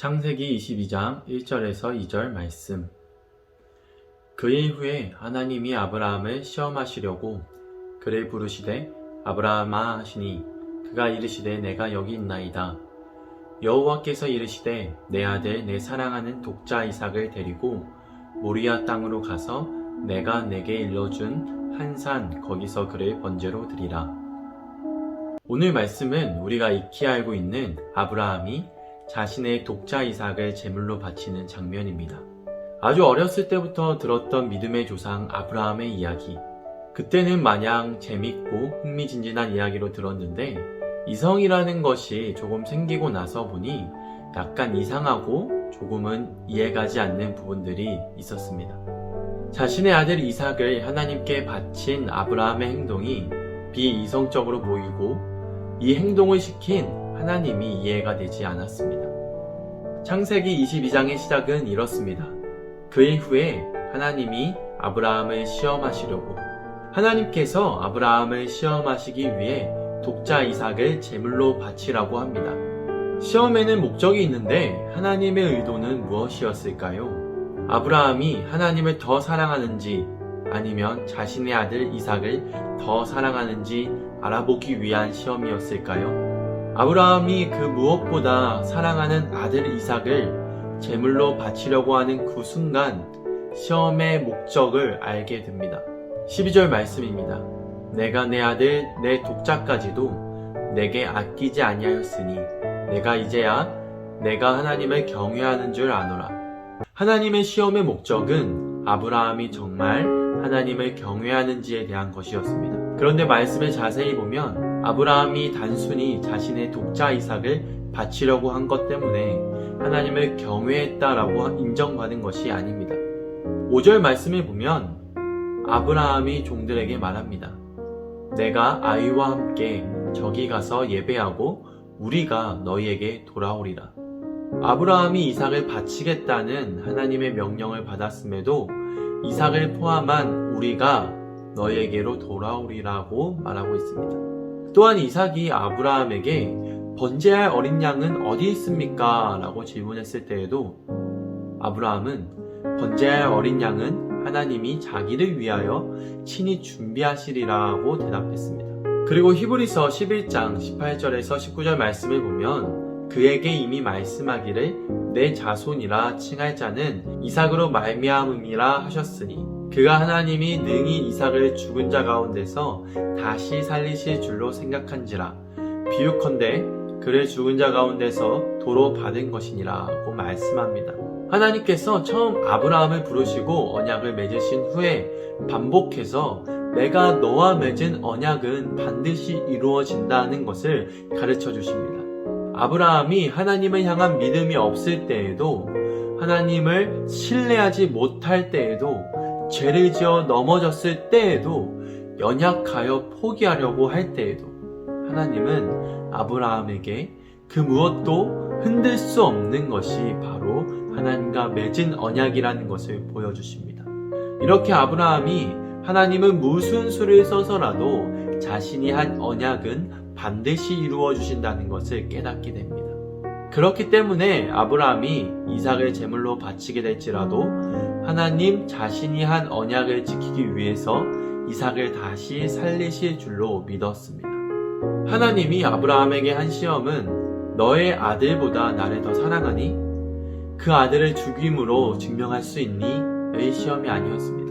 창세기 22장 1절에서 2절 말씀. 그일 후에 하나님이 아브라함을 시험하시려고 그를 부르시되 아브라함아 하시니 그가 이르시되 내가 여기 있나이다. 여호와께서 이르시되 내 아들 내 사랑하는 독자 이삭을 데리고 모리아 땅으로 가서 내가 내게 일러준 한 산 거기서 그를 번제로 드리라. 오늘 말씀은 우리가 익히 알고 있는 아브라함이 자신의 독자 이삭을 제물로 바치는 장면입니다. 아주 어렸을 때부터 들었던 믿음의 조상 아브라함의 이야기. 그때는 마냥 재밌고 흥미진진한 이야기로 들었는데 이성이라는 것이 조금 생기고 나서 보니 약간 이상하고 조금은 이해가지 않는 부분들이 있었습니다. 자신의 아들 이삭을 하나님께 바친 아브라함의 행동이 비이성적으로 보이고 이 행동을 시킨 하나님이 이해가 되지 않았습니다. 창세기 22장의 시작은 이렇습니다. 그일 후에 하나님이 아브라함을 시험하시려고 하나님께서 아브라함을 시험하시기 위해 독자 이삭을 제물로 바치라고 합니다. 시험에는 목적이 있는데 하나님의 의도는 무엇이었을까요? 아브라함이 하나님을 더 사랑하는지 아니면 자신의 아들 이삭을 더 사랑하는지 알아보기 위한 시험이었을까요? 아브라함이 그 무엇보다 사랑하는 아들 이삭을 제물로 바치려고 하는 그 순간 시험의 목적을 알게 됩니다. 12절 말씀입니다. 내가 내 아들 내 독자까지도 내게 아끼지 아니하였으니 내가 이제야 내가 하나님을 경외하는 줄 아노라. 하나님의 시험의 목적은 아브라함이 정말 하나님을 경외하는지에 대한 것이었습니다. 그런데 말씀을 자세히 보면 아브라함이 단순히 자신의 독자 이삭을 바치려고 한 것 때문에 하나님을 경외했다라고 인정받은 것이 아닙니다. 5절 말씀을 보면 아브라함이 종들에게 말합니다. 내가 아이와 함께 저기 가서 예배하고 우리가 너희에게 돌아오리라. 아브라함이 이삭을 바치겠다는 하나님의 명령을 받았음에도 이삭을 포함한 우리가 너희에게로 돌아오리라고 말하고 있습니다. 또한 이삭이 아브라함에게 번제할 어린 양은 어디 있습니까? 라고 질문했을 때에도 아브라함은 번제할 어린 양은 하나님이 자기를 위하여 친히 준비하시리라고 대답했습니다. 그리고 히브리서 11장 18절에서 19절 말씀을 보면 그에게 이미 말씀하기를 내 자손이라 칭할 자는 이삭으로 말미암음이라 하셨으니 그가 하나님이 능히 이삭을 죽은 자 가운데서 다시 살리실 줄로 생각한지라 비유컨대 그를 죽은 자 가운데서 도로 받은 것이니라고 말씀합니다. 하나님께서 처음 아브라함을 부르시고 언약을 맺으신 후에 반복해서 내가 너와 맺은 언약은 반드시 이루어진다는 것을 가르쳐 주십니다. 아브라함이 하나님을 향한 믿음이 없을 때에도 하나님을 신뢰하지 못할 때에도 죄를 지어 넘어졌을 때에도 연약하여 포기하려고 할 때에도 하나님은 아브라함에게 그 무엇도 흔들 수 없는 것이 바로 하나님과 맺은 언약이라는 것을 보여주십니다. 이렇게 아브라함이 하나님은 무슨 수를 써서라도 자신이 한 언약은 반드시 이루어 주신다는 것을 깨닫게 됩니다. 그렇기 때문에 아브라함이 이삭을 제물로 바치게 될지라도 하나님 자신이 한 언약을 지키기 위해서 이삭을 다시 살리실 줄로 믿었습니다. 하나님이 아브라함에게 한 시험은 너의 아들보다 나를 더 사랑하니? 그 아들을 죽임으로 증명할 수 있니? 의 시험이 아니었습니다.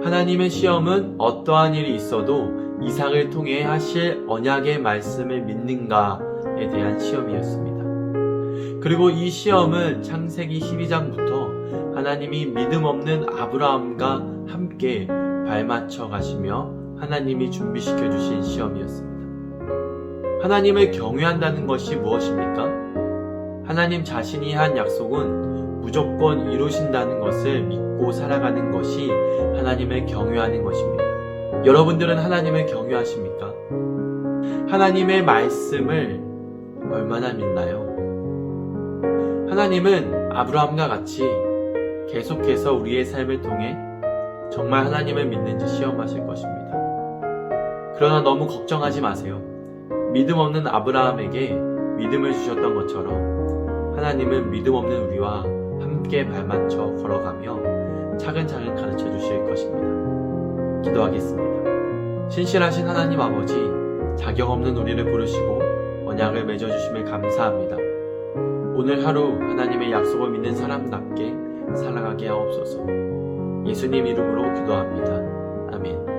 하나님의 시험은 어떠한 일이 있어도 이삭을 통해 하실 언약의 말씀을 믿는가에 대한 시험이었습니다. 그리고 이 시험은 창세기 12장부터 하나님이 믿음 없는 아브라함과 함께 발맞춰 가시며 하나님이 준비시켜 주신 시험이었습니다. 하나님을 경외한다는 것이 무엇입니까? 하나님 자신이 한 약속은 무조건 이루신다는 것을 믿고 살아가는 것이 하나님을 경외하는 것입니다. 여러분들은 하나님을 경외하십니까? 하나님의 말씀을 얼마나 믿나요? 하나님은 아브라함과 같이 계속해서 우리의 삶을 통해 정말 하나님을 믿는지 시험하실 것입니다. 그러나 너무 걱정하지 마세요. 믿음 없는 아브라함에게 믿음을 주셨던 것처럼 하나님은 믿음 없는 우리와 함께 발맞춰 걸어가며 차근차근 가르쳐 주실 것입니다. 기도하겠습니다. 신실하신 하나님 아버지, 자격 없는 우리를 부르시고 언약을 맺어주심에 감사합니다. 오늘 하루 하나님의 약속을 믿는 사람답게 살아가게 하옵소서. 예수님 이름으로 기도합니다. 아멘.